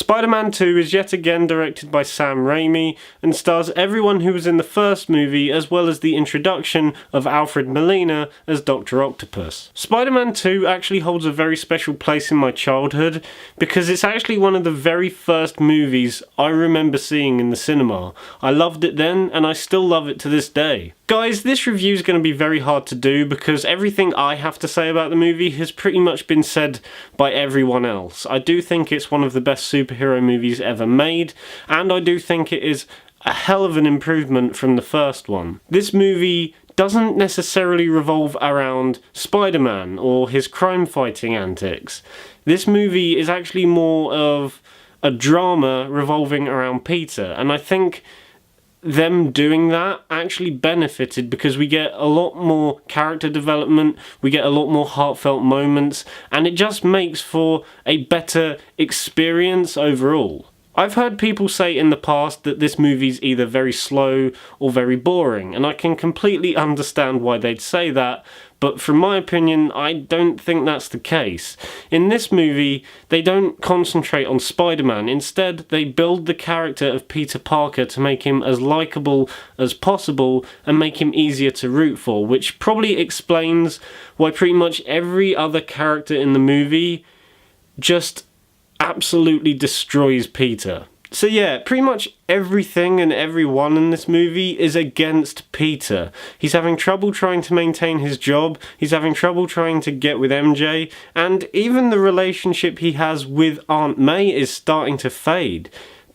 Spider-Man 2 is yet again directed by Sam Raimi and stars everyone who was in the first movie, as well as the introduction of Alfred Molina as Dr. Octopus. Spider-Man 2 actually holds a very special place in my childhood because it's actually one of the very first movies I remember seeing in the cinema. I loved it then and I still love it to this day. Guys, this review is going to be very hard to do because everything I have to say about the movie has pretty much been said by everyone else. I do think it's one of the best superhero movies ever made, and I do think it is a hell of an improvement from the first one. This movie doesn't necessarily revolve around Spider-Man or his crime-fighting antics. This movie is actually more of a drama revolving around Peter, and I think them doing that actually benefited because we get a lot more character development, we get a lot more heartfelt moments, and it just makes for a better experience overall. I've heard people say in the past that this movie's either very slow or very boring, and I can completely understand why they'd say that, but from my opinion, I don't think that's the case. In this movie, they don't concentrate on Spider-Man. Instead, they build the character of Peter Parker to make him as likeable as possible and make him easier to root for, which probably explains why pretty much every other character in the movie just absolutely destroys Peter. So yeah, pretty much everything and everyone in this movie is against Peter. He's having trouble trying to maintain his job, he's having trouble trying to get with MJ, and even the relationship he has with Aunt May is starting to fade.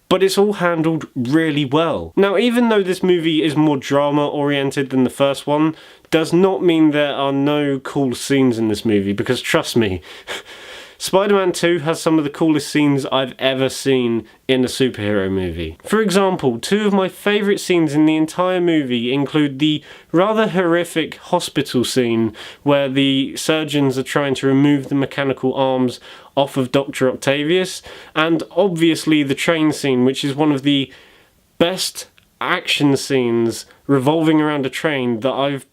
But it's all handled really well. Now, even though this movie is more drama-oriented than the first one, does not mean there are no cool scenes in this movie, because trust me, Spider-Man 2 has some of the coolest scenes I've ever seen in a superhero movie. For example, two of my favourite scenes in the entire movie include the rather horrific hospital scene where the surgeons are trying to remove the mechanical arms off of Dr. Octavius, and obviously the train scene, which is one of the best action scenes revolving around a train that I've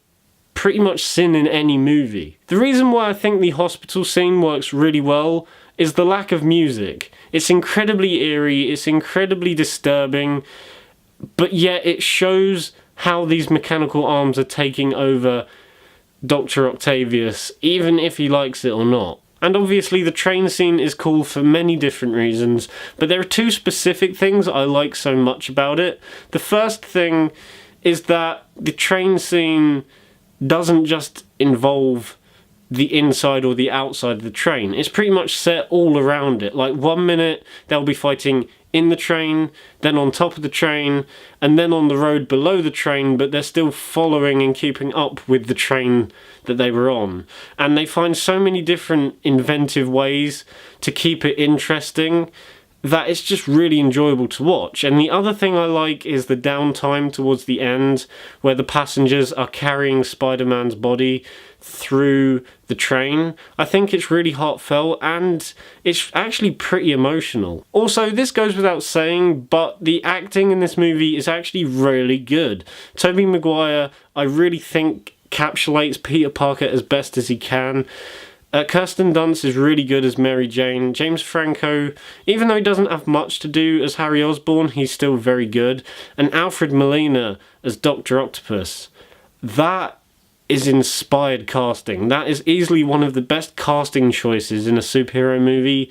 pretty much seen in any movie. The reason why I think the hospital scene works really well is the lack of music. It's incredibly eerie, it's incredibly disturbing, but yet it shows how these mechanical arms are taking over Dr. Octavius, even if he likes it or not. And obviously the train scene is cool for many different reasons, but there are two specific things I like so much about it. The first thing is that the train scene doesn't just involve the inside or the outside of the train. It's pretty much set all around it. Like 1 minute they'll be fighting in the train, then on top of the train, and then on the road below the train, but they're still following and keeping up with the train that they were on. And they find so many different inventive ways to keep it interesting that it's just really enjoyable to watch. And the other thing I like is the downtime towards the end, where the passengers are carrying Spider-Man's body through the train. I think it's really heartfelt and it's actually pretty emotional. Also, this goes without saying, but the acting in this movie is actually really good. Tobey Maguire, I really think, encapsulates Peter Parker as best as he can. Kirsten Dunst is really good as Mary Jane. James Franco, even though he doesn't have much to do as Harry Osborn, he's still very good. And Alfred Molina as Dr. Octopus. That is inspired casting. That is easily one of the best casting choices in a superhero movie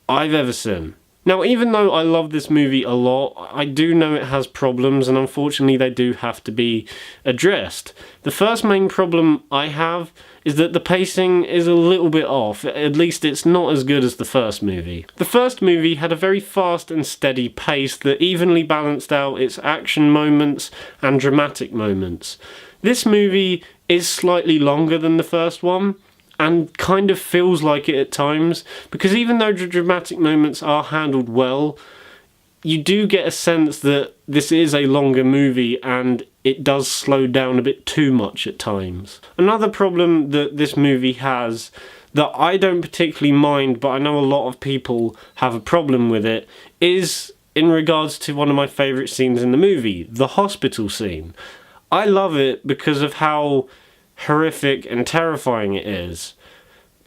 I've ever seen. Now, even though I love this movie a lot, I do know it has problems, and unfortunately they do have to be addressed. The first main problem I have is that the pacing is a little bit off. At least it's not as good as the first movie. The first movie had a very fast and steady pace that evenly balanced out its action moments and dramatic moments. This movie is slightly longer than the first one, and kind of feels like it at times, because even though the dramatic moments are handled well, you do get a sense that this is a longer movie and it does slow down a bit too much at times. Another problem that this movie has that I don't particularly mind, but I know a lot of people have a problem with it, is in regards to one of my favourite scenes in the movie, the hospital scene. I love it because of how horrific and terrifying it is.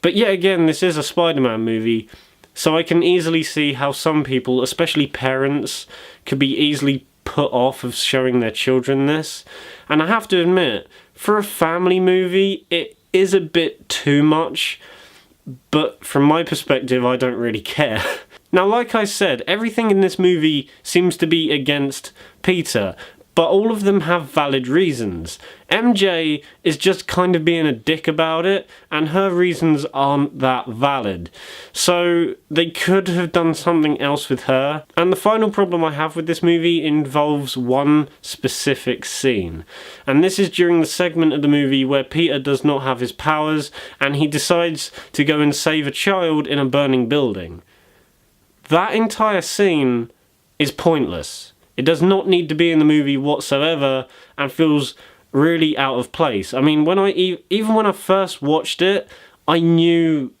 But yet again, this is a Spider-Man movie, So I can easily see how some people, especially parents, could be easily put off of showing their children this. And I have to admit, for a family movie, it is a bit too much, but from my perspective, I don't really care. Now, like I said, everything in this movie seems to be against Peter, but all of them have valid reasons. MJ is just kind of being a dick about it, and her reasons aren't that valid. So they could have done something else with her. And the final problem I have with this movie involves one specific scene. And this is during the segment of the movie where Peter does not have his powers, and he decides to go and save a child in a burning building. That entire scene is pointless. It does not need to be in the movie whatsoever and feels really out of place. I mean, even when I first watched it, I knew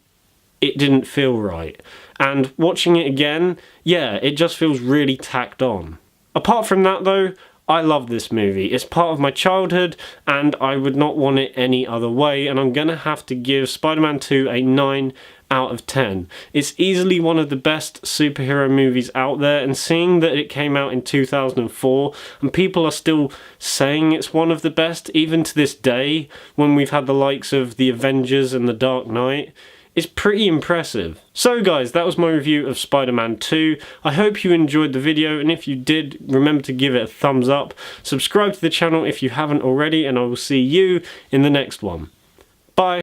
it didn't feel right. And watching it again, yeah, it just feels really tacked on. Apart from that though, I love this movie. It's part of my childhood and I would not want it any other way, and I'm gonna have to give Spider-Man 2 a 9 out of 10. It's easily one of the best superhero movies out there, and seeing that it came out in 2004 and people are still saying it's one of the best even to this day, when we've had the likes of the Avengers and the Dark Knight, is pretty impressive. So guys, that was my review of Spider-Man 2. I hope you enjoyed the video, and if you did, remember to give it a thumbs up. Subscribe to the channel if you haven't already, and I will see you in the next one. Bye!